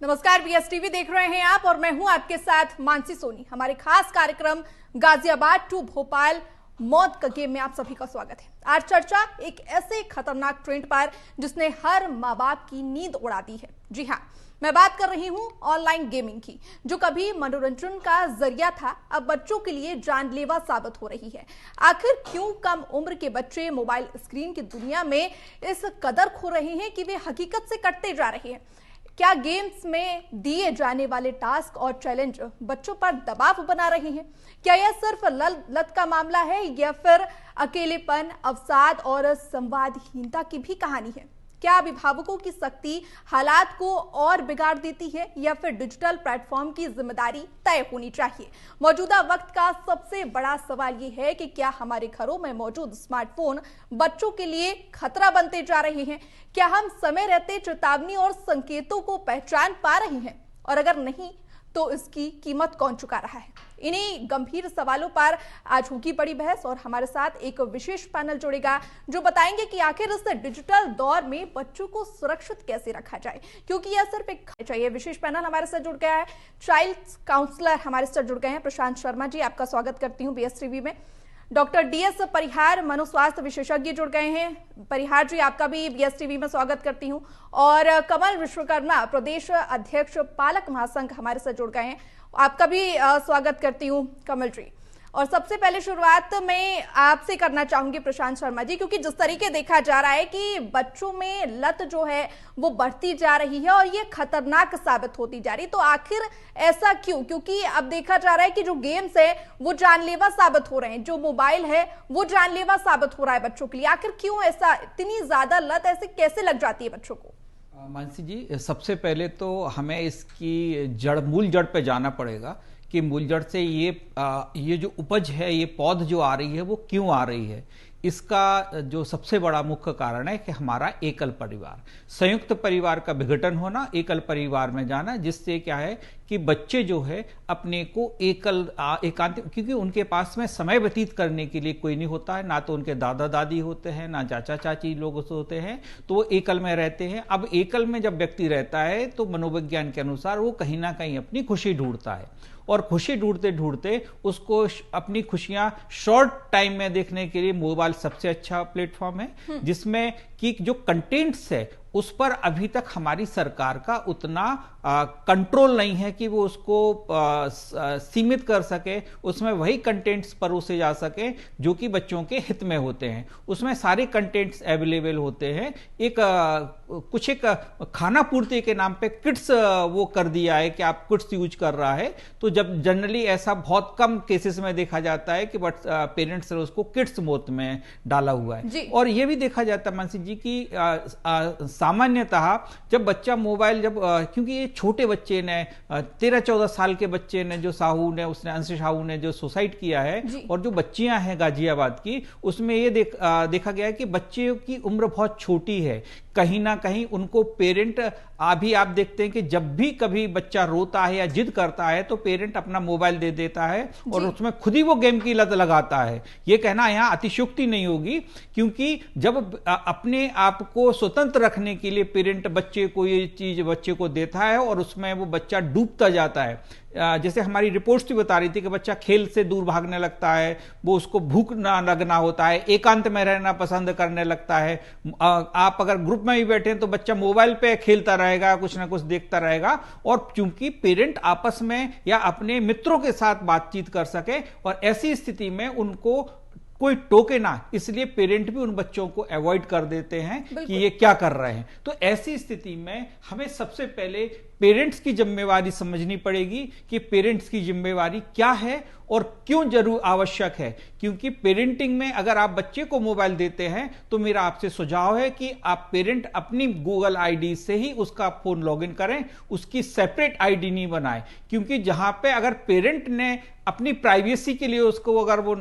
नमस्कार, बीएसटीवी देख रहे हैं आप और मैं हूं आपके साथ मानसी सोनी। हमारे खास कार्यक्रम गाजियाबाद टू भोपाल मौत का गेम में आप सभी का स्वागत है। आज चर्चा एक ऐसे खतरनाक ट्रेंड पर जिसने हर माँ बाप की नींद उड़ा दी है। जी हाँ, मैं बात कर रही हूं ऑनलाइन गेमिंग की, जो कभी मनोरंजन का जरिया था, अब बच्चों के लिए जानलेवा साबित हो रही है। आखिर क्यों कम उम्र के बच्चे मोबाइल स्क्रीन की दुनिया में इस कदर खो रहे हैं कि वे हकीकत से कटते जा रहे हैं? क्या गेम्स में दिए जाने वाले टास्क और चैलेंज बच्चों पर दबाव बना रहे हैं? क्या यह सिर्फ लत का मामला है या फिर अकेलेपन, अवसाद और संवादहीनता की भी कहानी है? क्या अभिभावकों की सख्ती हालात को और बिगाड़ देती है या फिर डिजिटल प्लेटफॉर्म की जिम्मेदारी तय होनी चाहिए? मौजूदा वक्त का सबसे बड़ा सवाल यह है कि क्या हमारे घरों में मौजूद स्मार्टफोन बच्चों के लिए खतरा बनते जा रहे हैं? क्या हम समय रहते चेतावनी और संकेतों को पहचान पा रहे हैं? और अगर नहीं तो इसकी कीमत कौन चुका रहा है? इन्हीं गंभीर सवालों पर आज होगी बड़ी बहस और हमारे साथ एक विशेष पैनल जुड़ेगा जो बताएंगे कि आखिर इस डिजिटल दौर में बच्चों को सुरक्षित कैसे रखा जाए, क्योंकि यह सिर्फ एक चाहिए। विशेष पैनल हमारे साथ जुड़ गया है, चाइल्ड काउंसलर हमारे साथ जुड़ गए हैं प्रशांत शर्मा जी, आपका स्वागत करती हूँ बीएसटीवी में। डॉक्टर डीएस परिहार मनोस्वास्थ्य विशेषज्ञ जुड़ गए हैं। परिहार जी, आपका भी बीएसटीवी में स्वागत करती हूं। और कमल विश्वकर्मा प्रदेश अध्यक्ष पालक महासंघ हमारे साथ जुड़ गए हैं, आपका भी स्वागत करती हूं कमल जी। और सबसे पहले शुरुआत मैं आपसे करना चाहूंगी प्रशांत शर्मा जी, क्योंकि जिस तरीके देखा जा रहा है कि बच्चों में लत जो है वो बढ़ती जा रही है और ये खतरनाक साबित होती जा रही है, तो आखिर ऐसा क्यों? क्योंकि अब देखा जा रहा है कि जो गेम्स है वो जानलेवा साबित हो रहे हैं, जो मोबाइल है वो जानलेवा साबित हो रहा है बच्चों के लिए। आखिर क्यों ऐसा, इतनी ज्यादा लत ऐसे कैसे लग जाती है बच्चों को? मानसी जी, सबसे पहले तो हमें इसकी मूल जड़ पे जाना पड़ेगा कि मूल जड़ से ये जो उपज है, ये पौध जो आ रही है वो क्यों आ रही है। इसका जो सबसे बड़ा मुख्य कारण है कि हमारा एकल परिवार, संयुक्त परिवार का विघटन होना, एकल परिवार में जाना, जिससे क्या है कि बच्चे जो है अपने को एकांत, क्योंकि उनके पास में समय व्यतीत करने के लिए कोई नहीं होता है, ना तो उनके दादा दादी होते हैं, ना चाचा चाची लोग होते हैं, तो वो एकल में रहते हैं। अब एकल में जब व्यक्ति रहता है तो मनोविज्ञान के अनुसार वो कहीं ना कहीं अपनी खुशी ढूंढता है, और खुशी ढूंढते ढूंढते उसको अपनी खुशियां शॉर्ट टाइम में देखने के लिए मोबाइल सबसे अच्छा प्लेटफॉर्म है, जिसमें कि जो कंटेंट्स है उस पर अभी तक हमारी सरकार का उतना कंट्रोल नहीं है कि वो उसको सीमित कर सके, उसमें वही कंटेंट्स परोसे जा सके जो कि बच्चों के हित में होते हैं। उसमें सारे कंटेंट्स अवेलेबल होते हैं। कुछ एक खाना पूर्ति के नाम पे किड्स वो कर दिया है कि आप किड्स यूज कर रहा है, तो जब जनरली ऐसा बहुत कम केसेस में देखा जाता है कि पेरेंट्स ने उसको किड्स मोड में डाला हुआ है। और ये भी देखा जाता है मानसी जी की सामान्यतः जब बच्चा मोबाइल क्योंकि ये छोटे बच्चे ने 13-14 साल के बच्चे ने जो अंश साहू ने जो सुसाइड किया है, और जो बच्चियां हैं गाजियाबाद की, उसमें ये देखा गया है कि बच्चे की उम्र बहुत छोटी है। कहीं ना कहीं उनको पेरेंट, अभी आप देखते हैं कि जब भी कभी बच्चा रोता है या जिद करता है तो पेरेंट अपना मोबाइल दे देता है और उसमें खुद ही वो गेम की लत लगाता है। ये कहना यहां अतिशयोक्ति नहीं होगी, क्योंकि जब अपने आप को स्वतंत्र रखने के लिए पेरेंट बच्चे को ये चीज बच्चे को देता है और उसमें वो बच्चा डूबता जाता है। जैसे हमारी रिपोर्ट्स भी बता रही थी कि बच्चा खेल से दूर भागने लगता है, वो उसको भूख ना लगना होता है, एकांत में रहना पसंद करने लगता है। आप अगर ग्रुप में भी बैठे हैं तो बच्चा मोबाइल पे खेलता रहेगा, कुछ ना कुछ देखता रहेगा। और चूंकि पेरेंट आपस में या अपने मित्रों के साथ बातचीत कर सके, और ऐसी स्थिति में उनको कोई टोके ना, इसलिए पेरेंट भी उन बच्चों को अवॉइड कर देते हैं कि ये क्या कर रहे हैं। तो ऐसी स्थिति में हमें सबसे पहले पेरेंट्स की जिम्मेवारी समझनी पड़ेगी कि पेरेंट्स की जिम्मेवारी क्या है और क्यों जरूर आवश्यक है। क्योंकि पेरेंटिंग में अगर आप बच्चे को मोबाइल देते हैं तो मेरा आपसे सुझाव है कि आप पेरेंट अपनी गूगल आईडी से ही उसका फोन लॉगिन करें, उसकी सेपरेट आईडी नहीं बनाएं। क्योंकि जहां पे अगर पेरेंट ने अपनी प्राइवेसी के लिए उसको अगर वो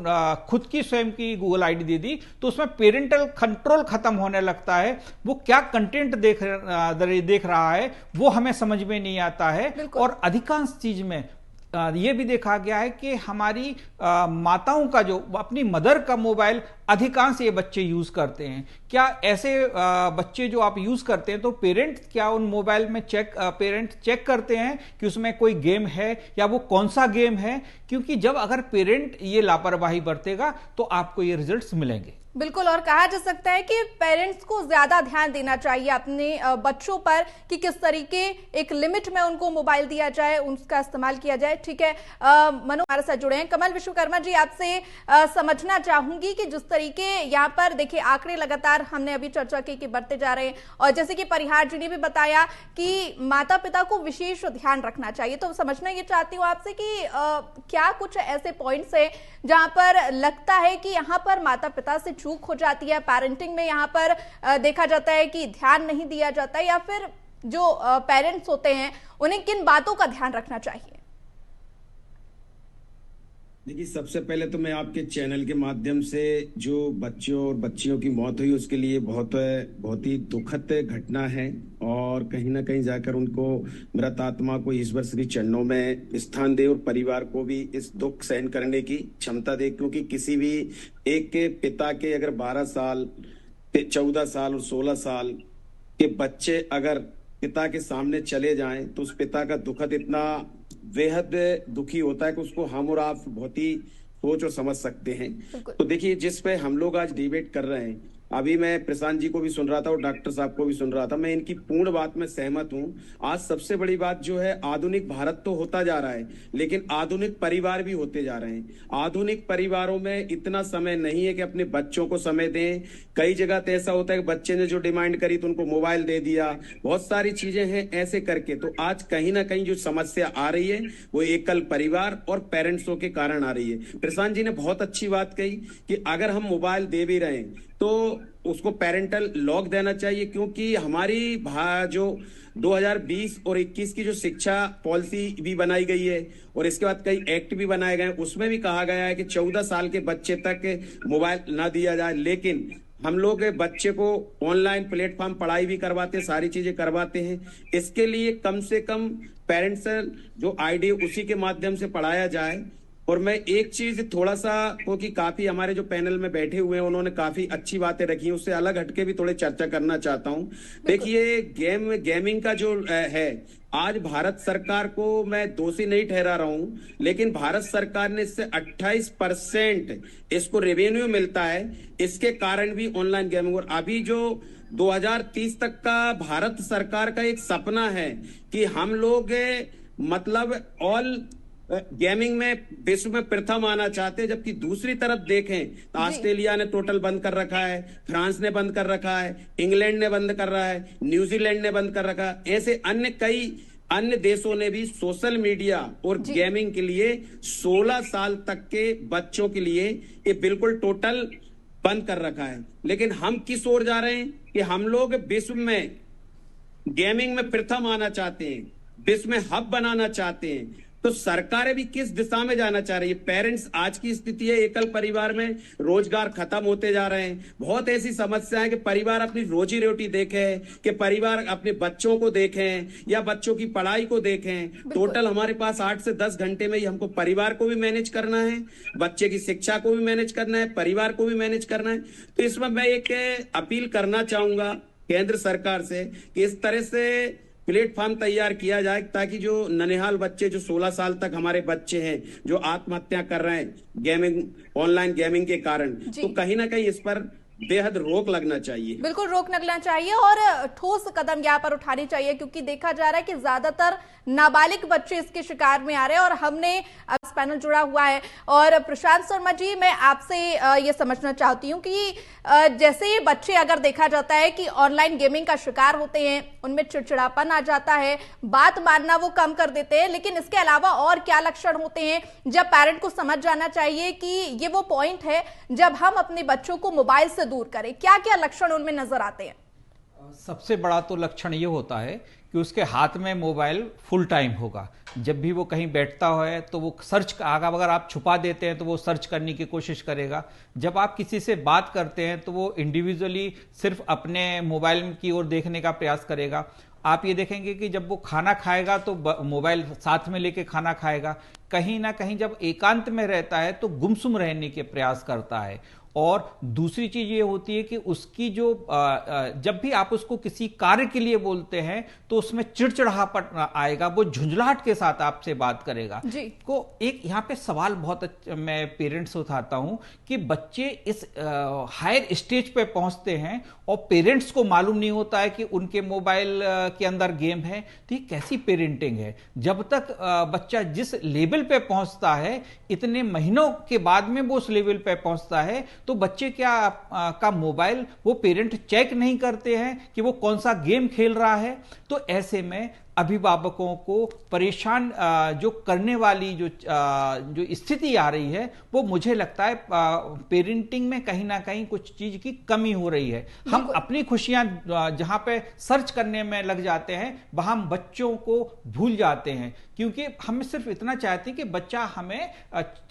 खुद की स्वयं की गूगल आईडी दे दी तो उसमें पेरेंटल कंट्रोल खत्म होने लगता है। वो क्या कंटेंट देख रहा है वो हमें समझ में नहीं आता है। और अधिकांश चीज में ये भी देखा गया है कि हमारी माताओं का जो अपनी मदर का मोबाइल अधिकांश ये बच्चे यूज करते हैं। क्या ऐसे बच्चे जो आप यूज करते हैं तो पेरेंट क्या उन मोबाइल में पेरेंट चेक करते हैं कि उसमें कोई गेम है या वो कौन सा गेम है? क्योंकि जब अगर पेरेंट ये लापरवाही बरतेगा तो आपको ये रिजल्ट्स मिलेंगे। बिल्कुल, और कहा जा सकता है कि पेरेंट्स को ज्यादा ध्यान देना चाहिए अपने बच्चों पर कि किस तरीके एक लिमिट में उनको मोबाइल दिया जाए, उसका इस्तेमाल किया जाए। ठीक है, मनु हमारे साथ जुड़े हैं। कमल विश्वकर्मा जी, आपसे समझना चाहूंगी कि जिस तरीके यहाँ पर देखिए आंकड़े लगातार हमने अभी चर्चा की कि बढ़ते जा रहे हैं, और जैसे कि परिहार जी ने भी बताया कि माता पिता को विशेष ध्यान रखना चाहिए, तो समझना ये चाहती हूँ आपसे कि क्या कुछ ऐसे पॉइंट्स है जहां पर लगता है कि यहाँ पर माता पिता से चूक हो जाती है, पेरेंटिंग में यहाँ पर देखा जाता है कि ध्यान नहीं दिया जाता, या फिर जो पेरेंट्स होते हैं उन्हें किन बातों का ध्यान रखना चाहिए? देखिए, सबसे पहले तो मैं आपके चैनल के माध्यम से जो बच्चों और बच्चियों की मौत हुई उसके लिए बहुत ही दुखद घटना है, और कहीं ना कहीं जाकर उनको मृत आत्मा को ईश्वर श्री चरणों में स्थान दे और परिवार को भी इस दुख सहन करने की क्षमता दे। क्योंकि किसी भी एक के पिता के अगर 12 साल, 14 साल और 16 साल के बच्चे अगर पिता के सामने चले जाएं तो उस पिता का दुखद इतना बेहद दुखी होता है कि उसको हम और आप बहुत ही सोच और समझ सकते हैं। तो देखिए, जिस पे हम लोग आज डिबेट कर रहे हैं, अभी मैं प्रशांत जी को भी सुन रहा था और डॉक्टर साहब को भी सुन रहा था, मैं इनकी पूर्ण बात में सहमत हूं। आज सबसे बड़ी बात जो है, आधुनिक भारत तो होता जा रहा है लेकिन आधुनिक परिवार भी होते जा रहे हैं। आधुनिक परिवारों में इतना समय नहीं है कि अपने बच्चों को समय दें। कई जगह तो ऐसा होता है कि बच्चे ने जो डिमांड करी तो उनको मोबाइल दे दिया, बहुत सारी चीजें हैं ऐसे करके। तो आज कहीं ना कहीं जो समस्या आ रही है वो एकल परिवार और पेरेंट्सों के कारण आ रही है। प्रशांत जी ने बहुत अच्छी बात कही कि अगर हम मोबाइल दे भी रहे हैं तो उसको पेरेंटल लॉक देना चाहिए, क्योंकि हमारी जो 2020 और 21 की जो शिक्षा पॉलिसी भी बनाई गई है और इसके बाद कई एक्ट भी बनाए गए, उसमें भी कहा गया है कि 14 साल के बच्चे तक मोबाइल ना दिया जाए। लेकिन हम लोग बच्चे को ऑनलाइन प्लेटफॉर्म पढ़ाई भी करवाते हैं, सारी चीजें करवाते हैं। इसके लिए कम से कम पेरेंट्स जो आईडी उसी के माध्यम से पढ़ाया जाए। और मैं एक चीज थोड़ा सा, क्योंकि काफी हमारे जो पैनल में बैठे हुए हैं उन्होंने काफी अच्छी बातें रखी, उससे अलग हटके भी थोड़े चर्चा करना चाहता हूं। देखिए, गेमिंग का जो है, आज भारत सरकार को मैं दोषी नहीं ठहरा रहा हूं, लेकिन भारत सरकार ने इससे 28% इसको रेवेन्यू मिलता है। इसके कारण भी ऑनलाइन गेमिंग, और अभी जो 2030 तक का भारत सरकार का एक सपना है कि हम लोग मतलब ऑल गेमिंग में विश्व में प्रथम आना चाहते हैं। जबकि दूसरी तरफ देखें तो ऑस्ट्रेलिया ने टोटल बंद कर रखा है, फ्रांस ने बंद कर रखा है, इंग्लैंड ने बंद कर रहा है, न्यूजीलैंड ने बंद कर रखा है। ऐसे कई अन्य देशों ने भी सोशल मीडिया और गेमिंग के लिए 16 साल तक के बच्चों के लिए ये बिल्कुल टोटल बंद कर रखा है। लेकिन हम किस ओर जा रहे हैं कि हम लोग विश्व में गेमिंग में प्रथम आना चाहते हैं, विश्व में हब बनाना चाहते हैं। तो सरकारें भी किस दिशा में जाना चाह रही है? पेरेंट्स, आज की स्थिति है एकल परिवार में रोजगार खत्म होते जा रहे हैं। बहुत ऐसी समस्या है कि परिवार अपनी रोजी रोटी देखे, कि परिवार अपने बच्चों को देखें या बच्चों की पढ़ाई को देखें। टोटल हमारे पास 8 से 10 घंटे में ही हमको परिवार को भी मैनेज करना है, बच्चे की शिक्षा को भी मैनेज करना है, परिवार को भी मैनेज करना है। तो इसमें मैं एक अपील करना चाहूंगा केंद्र सरकार से कि इस तरह से प्लेटफॉर्म तैयार किया जाए ताकि जो ननिहाल बच्चे, जो 16 साल तक हमारे बच्चे हैं जो आत्महत्या कर रहे हैं गेमिंग, ऑनलाइन गेमिंग के कारण, तो कहीं ना कहीं इस पर बेहद रोक लगना चाहिए। बिल्कुल रोक लगना चाहिए और ठोस कदम यहाँ पर उठानी चाहिए, क्योंकि देखा जा रहा है कि ज्यादातर नाबालिग बच्चे इसके शिकार में आ रहे हैं। और हमने अब पैनल जुड़ा हुआ है, और प्रशांत शर्मा जी, मैं आपसे ये समझना चाहती हूँ कि जैसे बच्चे अगर देखा जाता है कि ऑनलाइन गेमिंग का शिकार होते हैं, उनमें चिड़चिड़ापन आ जाता है, बात मानना वो कम कर देते हैं, लेकिन इसके अलावा और क्या लक्षण होते हैं जब पेरेंट को समझ जाना चाहिए कि ये वो पॉइंट है जब हम अपने बच्चों को मोबाइल से दूर करें? क्या क्या लक्षण उनमें नजर आते हैं? सबसे बड़ा तो लक्षण ये होता है कि उसके हाथ में मोबाइल फुल टाइम होगा। जब भी वो कहीं बैठता है तो वो सर्च, अगर आप छुपा देते हैं तो वो सर्च करने की कोशिश करेगा। जब आप किसी से बात करते हैं तो वो इंडिविजुअली सिर्फ अपने मोबाइल की ओर देखने का प्रयास करेगा। आप ये देखेंगे कि जब वो खाना खाएगा तो मोबाइल साथ में लेके खाना खाएगा, कहीं ना कहीं जब एकांत में रहता है तो गुमसुम रहने के प्रयास करता है। और दूसरी चीज ये होती है कि उसकी जो जब भी आप उसको किसी कार्य के लिए बोलते हैं तो उसमें चिड़चिड़ापन आएगा, वो झुंझलाहट के साथ आपसे बात करेगा। को एक यहाँ पे सवाल बहुत मैं पेरेंट्स उठाता हूं कि बच्चे इस हायर स्टेज पे पहुंचते हैं और पेरेंट्स को मालूम नहीं होता है कि उनके मोबाइल के अंदर गेम है। तो ये कैसी पेरेंटिंग है? जब तक बच्चा जिस लेवल पे पहुंचता है, इतने महीनों के बाद में वो उस लेवल पे पहुंचता है, तो बच्चे का मोबाइल वो पेरेंट चेक नहीं करते हैं कि वो कौन सा गेम खेल रहा है। तो ऐसे में अभिभावकों को परेशान जो करने वाली जो स्थिति आ रही है, वो मुझे लगता है पेरेंटिंग में कहीं ना कहीं कुछ चीज की कमी हो रही है। हम अपनी खुशियां जहां पे सर्च करने में लग जाते हैं, वहां हम बच्चों को भूल जाते हैं, क्योंकि हम सिर्फ इतना चाहते हैं कि बच्चा हमें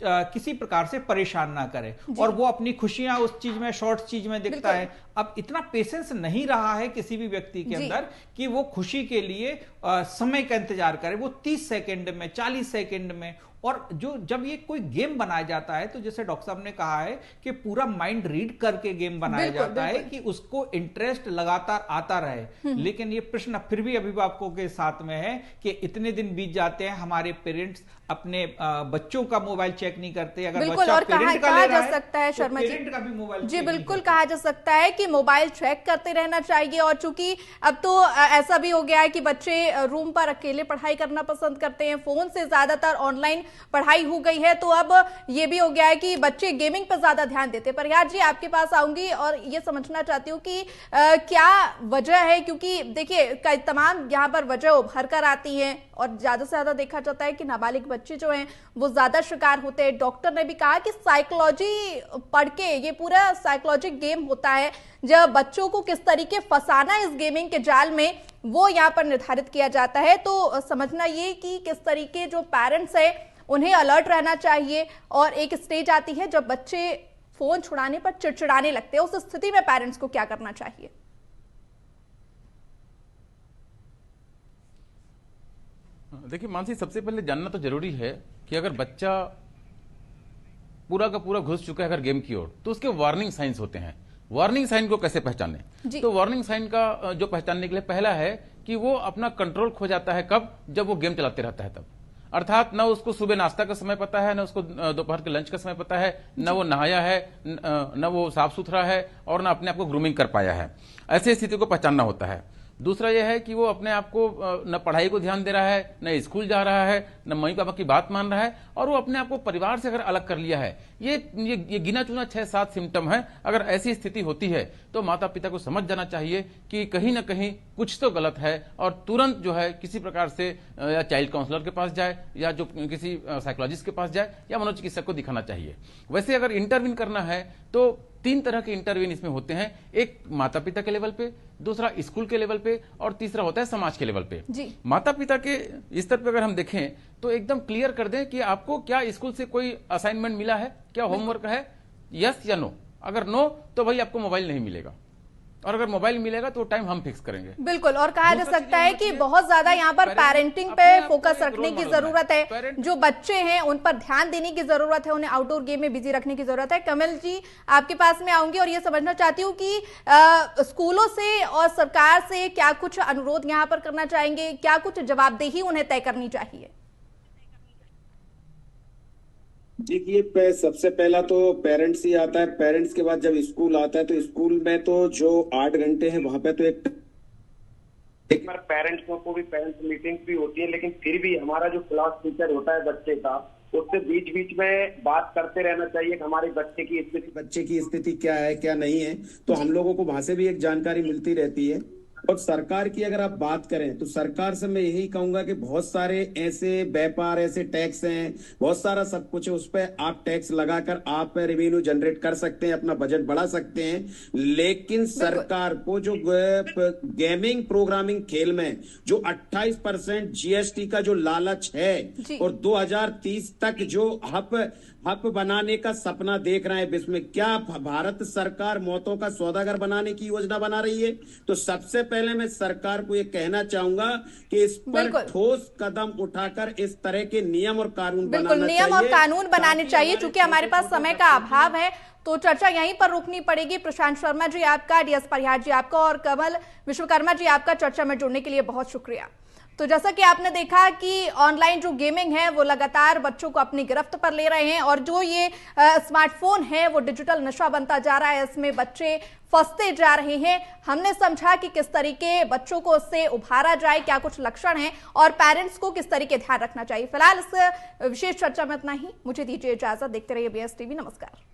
किसी प्रकार से परेशान ना करे, और वो अपनी खुशियां उस चीज में, शॉर्ट चीज में दिखता है। अब इतना पेशेंस नहीं रहा है किसी भी व्यक्ति के अंदर कि वो खुशी के लिए समय का इंतजार करे, वो 30 सेकंड में, 40 सेकंड में। और जब ये कोई गेम बनाया जाता है, तो जैसे डॉक्टर साहब ने कहा है कि पूरा माइंड रीड करके गेम बनाया जाता है कि उसको इंटरेस्ट लगातार आता रहे। लेकिन ये प्रश्न फिर भी अभिभावकों के साथ में है कि इतने दिन बीत जाते हैं, हमारे पेरेंट्स अपने बच्चों का मोबाइल चेक नहीं करते। अगर बच्चा और पेरेंट का कहा ले रहा जा सकता है, शर्मा जी, पेरेंट का भी मोबाइल जी बिल्कुल कहा जा सकता है कि मोबाइल ट्रैक करते रहना चाहिए। और चूंकि अब तो ऐसा भी हो गया है कि बच्चे रूम पर अकेले पढ़ाई करना पसंद करते हैं, फोन से ज्यादातर ऑनलाइन पढ़ाई हो गई है, तो अब ये भी हो गया है कि बच्चे गेमिंग पर ज्यादा ध्यान देते हैं। प्रयास जी, आपके पास आऊंगी और ये समझना चाहती हूँ कि क्या वजह है, क्योंकि देखिए तमाम यहाँ पर वजह उभर कर आती है और ज्यादा से ज्यादा देखा जाता है कि नाबालिग बच्चे जो हैं वो ज्यादा शिकार होते हैं। डॉक्टर ने भी कहा कि साइकोलॉजी पढ़ के, ये पूरा साइकोलॉजिक गेम होता है, जब बच्चों को किस तरीके फंसाना इस गेमिंग के जाल में, वो यहाँ पर निर्धारित किया जाता है। तो समझना ये कि किस तरीके जो पेरेंट्स है उन्हें अलर्ट रहना चाहिए। और एक स्टेज आती है जब बच्चे फोन छुड़ाने पर चिड़चिड़ाने लगते हैं, उस स्थिति में पेरेंट्स को क्या करना चाहिए? देखिए मानसी, सबसे पहले जानना तो जरूरी है कि अगर बच्चा पूरा का पूरा घुस चुका है अगर गेम की ओर, तो उसके वार्निंग साइंस होते हैं। वार्निंग साइन को कैसे पहचाने? तो वार्निंग साइन का जो पहचानने के लिए पहला है कि वो अपना कंट्रोल खो जाता है। कब? जब वो गेम चलाते रहता है तब। अर्थात न उसको सुबह नाश्ता का समय पता है, न उसको दोपहर के लंच का समय पता है, न वो नहाया है, न वो साफ सुथरा है, और न अपने आप को ग्रूमिंग कर पाया है। ऐसी स्थिति को पहचानना होता है। दूसरा यह है कि वो अपने आप को न पढ़ाई को ध्यान दे रहा है, न स्कूल जा रहा है, न मम्मी पापा की बात मान रहा है, और वो अपने आप को परिवार से अगर अलग कर लिया है। ये गिना चुना 6-7 सिम्टम है। अगर ऐसी स्थिति होती है तो माता पिता को समझ जाना चाहिए कि कहीं ना कहीं कुछ तो गलत है, और तुरंत जो है किसी प्रकार से या चाइल्ड काउंसलर के पास जाए, या जो किसी साइकोलॉजिस्ट के पास जाए, या मनोचिकित्सक को दिखाना चाहिए। वैसे अगर इंटरवीन करना है तो 3 तरह के इंटरवीन इसमें होते हैं। एक माता पिता के लेवल पे, दूसरा स्कूल के लेवल पे, और तीसरा होता है समाज के लेवल पे। माता पिता के स्तर पे अगर हम देखें तो एकदम क्लियर कर दें कि आपको क्या स्कूल से कोई असाइनमेंट मिला है, क्या होमवर्क है, यस या नो। अगर नो तो भाई आपको मोबाइल नहीं मिलेगा, और अगर मोबाइल मिलेगा तो टाइम हम फिक्स करेंगे। बिल्कुल। और कहा जा सकता है कि बहुत ज्यादा यहाँ पर पेरेंटिंग पे फोकस रखने की जरूरत है। जो बच्चे हैं उन पर ध्यान देने की जरूरत है, उन्हें आउटडोर गेम में बिजी रखने की जरूरत है। कमल जी, आपके पास में आऊंगी और ये समझना चाहती हूँ कि स्कूलों से और सरकार से क्या कुछ अनुरोध यहाँ पर करना चाहेंगे, क्या कुछ जवाबदेही उन्हें तय करनी चाहिए? देखिए, सबसे पहला तो पेरेंट्स ही आता है। पेरेंट्स के बाद जब स्कूल आता है, तो स्कूल में तो जो 8 घंटे हैं वहां पे तो एक बार पेरेंट्स को भी पेरेंट्स मीटिंग भी होती है, लेकिन फिर भी हमारा जो क्लास टीचर होता है बच्चे का, उससे बीच बीच में बात करते रहना चाहिए कि हमारे बच्चे की स्थिति क्या है, क्या नहीं है। तो हम लोगों को वहां से भी एक जानकारी मिलती रहती है। और सरकार की अगर आप बात करें तो सरकार से मैं यही कहूंगा कि बहुत सारे ऐसे व्यापार, ऐसे टैक्स हैं, बहुत सारा सब कुछ है, उस पर आप टैक्स लगाकर आप रेवेन्यू जनरेट कर सकते हैं, अपना बजट बढ़ा सकते हैं। लेकिन सरकार को जो गेमिंग, प्रोग्रामिंग, खेल में जो 28% जीएसटी का जो लालच है, और 2030 तक जो आप हब बनाने का सपना देख रहे हैं विश्व में, क्या भारत सरकार मौतों का सौदागर बनाने की योजना बना रही है? तो सबसे पहले मैं सरकार को ये कहना चाहूंगा कि इस पर ठोस कदम उठाकर इस तरह के नियम और कानून बनाना चाहिए। नियम और कानून बनाने चाहिए। चूंकि हमारे पास समय का अभाव है तो चर्चा यहीं पर रुकनी पड़ेगी। प्रशांत शर्मा जी आपका, डीएस परिहार जी आपका और कमल विश्वकर्मा जी आपका चर्चा में जुड़ने के लिए बहुत शुक्रिया। तो जैसा कि आपने देखा कि ऑनलाइन जो गेमिंग है वो लगातार बच्चों को अपनी गिरफ्त पर ले रहे हैं और जो ये स्मार्टफोन है वो डिजिटल नशा बनता जा रहा है, इसमें बच्चे फंसते जा रहे हैं। हमने समझा कि किस तरीके बच्चों को उससे उभारा जाए, क्या कुछ लक्षण हैं और पेरेंट्स को किस तरीके ध्यान रखना चाहिए। फिलहाल इस विशेष चर्चा में इतना ही। मुझे दीजिए इजाजत। देखते रहिए BS टीवी। नमस्कार।